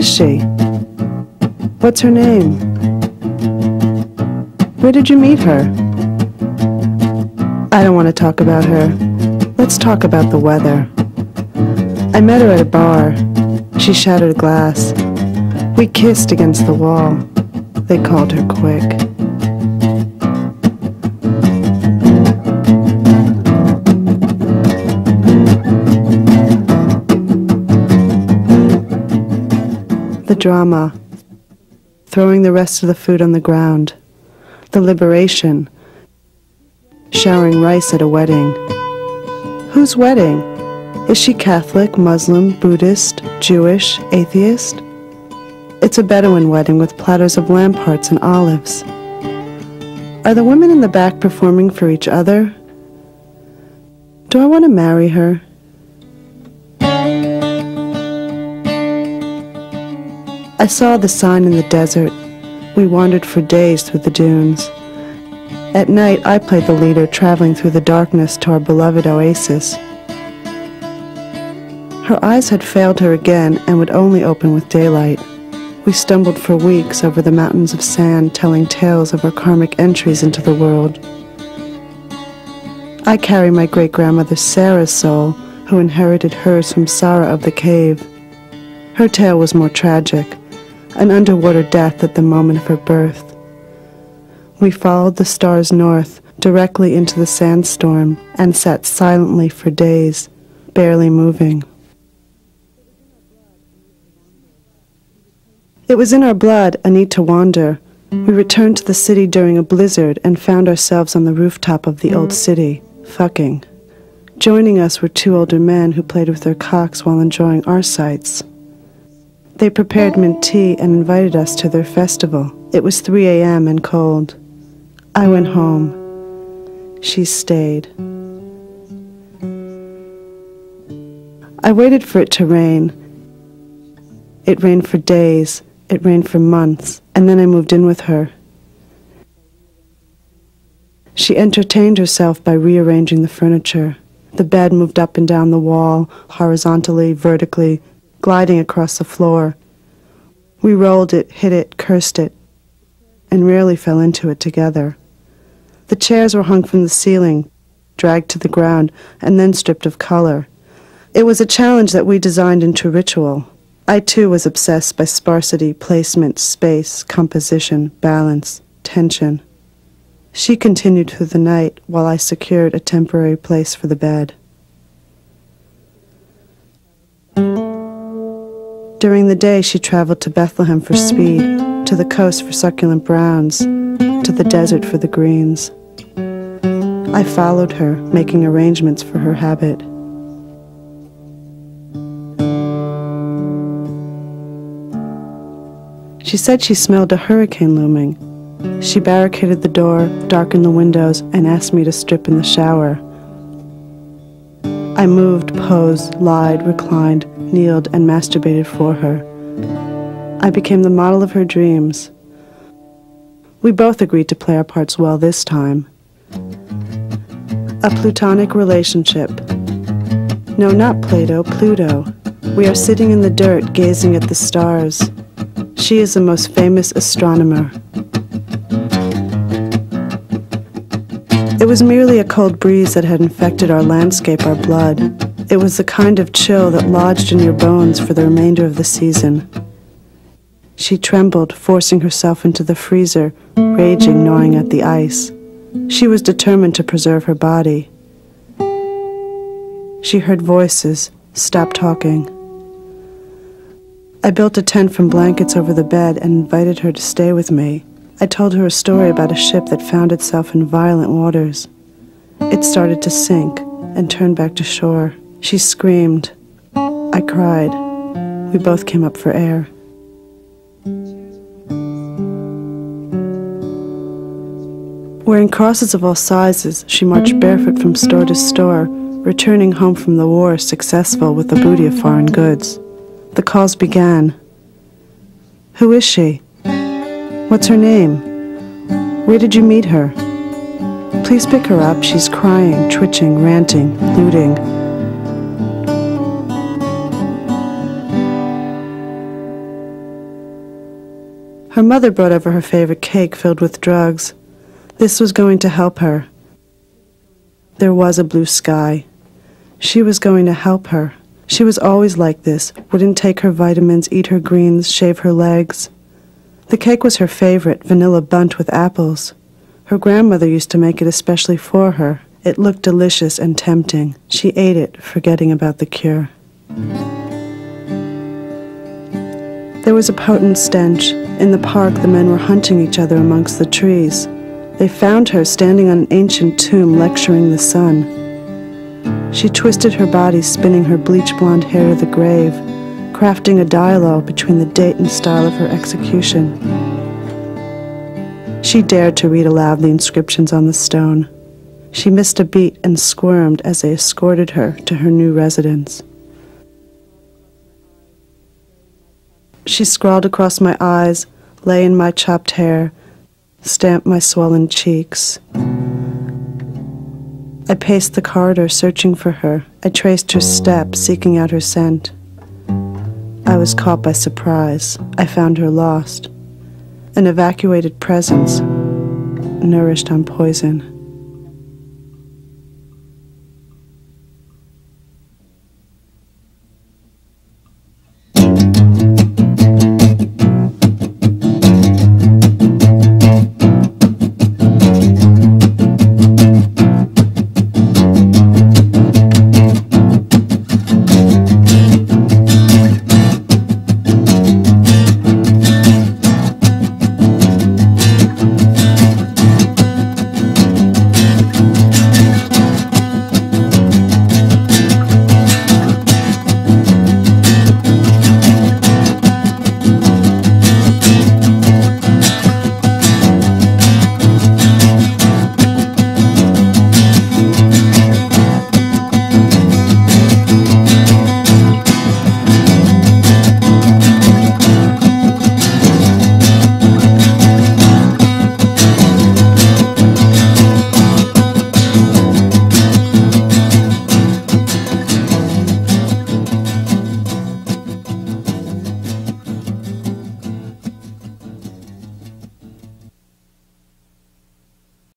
she? What's her name? Where did you meet her? I don't want to talk about her. Let's talk about the weather. I met her at a bar. She shattered glass. We kissed against the wall. They called her quick. The drama. Throwing the rest of the food on the ground. The liberation. Showering rice at a wedding. Whose wedding? Is she Catholic, Muslim, Buddhist, Jewish, atheist? It's a Bedouin wedding with platters of lamb hearts and olives. Are the women in the back performing for each other? Do I want to marry her? I saw the sign in the desert. We wandered for days through the dunes. At night, I played the leader, traveling through the darkness to our beloved oasis. Her eyes had failed her again and would only open with daylight. We stumbled for weeks over the mountains of sand, telling tales of our karmic entries into the world. I carry my great-grandmother Sarah's soul, who inherited hers from Sarah of the cave. Her tale was more tragic, an underwater death at the moment of her birth. We followed the stars north, directly into the sandstorm, and sat silently for days, barely moving. It was in our blood, a need to wander. We returned to the city during a blizzard and found ourselves on the rooftop of the old city, fucking. Joining us were two older men who played with their cocks while enjoying our sights. They prepared mint tea and invited us to their festival. It was 3 a.m. and cold. I went home. She stayed. I waited for it to rain. It rained for days. It rained for months, and then I moved in with her. She entertained herself by rearranging the furniture. The bed moved up and down the wall, horizontally, vertically, gliding across the floor. We rolled it, hit it, cursed it, and rarely fell into it together. The chairs were hung from the ceiling, dragged to the ground, and then stripped of color. It was a challenge that we designed into ritual. I too was obsessed by sparsity, placement, space, composition, balance, tension. She continued through the night while I secured a temporary place for the bed. During the day, she traveled to Bethlehem for speed, to the coast for succulent browns, to the desert for the greens. I followed her, making arrangements for her habit. She said she smelled a hurricane looming. She barricaded the door, darkened the windows, and asked me to strip in the shower. I moved, posed, lied, reclined, kneeled, and masturbated for her. I became the model of her dreams. We both agreed to play our parts well this time. A plutonic relationship. No, not Plato, Pluto. We are sitting in the dirt, gazing at the stars. She is the most famous astronomer. It was merely a cold breeze that had infected our landscape, our blood. It was the kind of chill that lodged in your bones for the remainder of the season. She trembled, forcing herself into the freezer, raging, gnawing at the ice. She was determined to preserve her body. She heard voices, stopped talking. I built a tent from blankets over the bed and invited her to stay with me. I told her a story about a ship that found itself in violent waters. It started to sink and turned back to shore. She screamed. I cried. We both came up for air. Wearing crosses of all sizes, she marched barefoot from store to store, returning home from the war successful with a booty of foreign goods. The calls began. Who is she? What's her name? Where did you meet her? Please pick her up. She's crying, twitching, ranting, looting. Her mother brought over her favorite cake filled with drugs. This was going to help her. There was a blue sky. She was going to help her. She was always like this, wouldn't take her vitamins, eat her greens, shave her legs. The cake was her favorite, vanilla bundt with apples. Her grandmother used to make it especially for her. It looked delicious and tempting. She ate it, forgetting about the cure. There was a potent stench. In the park, the men were hunting each other amongst the trees. They found her standing on an ancient tomb lecturing the sun. She twisted her body, spinning her bleach-blonde hair to the grave, crafting a dialogue between the date and style of her execution. She dared to read aloud the inscriptions on the stone. She missed a beat and squirmed as they escorted her to her new residence. She scrawled across my eyes, lay in my chopped hair, stamped my swollen cheeks. I paced the corridor, searching for her. I traced her steps, seeking out her scent. I was caught by surprise. I found her lost. An evacuated presence, nourished on poison.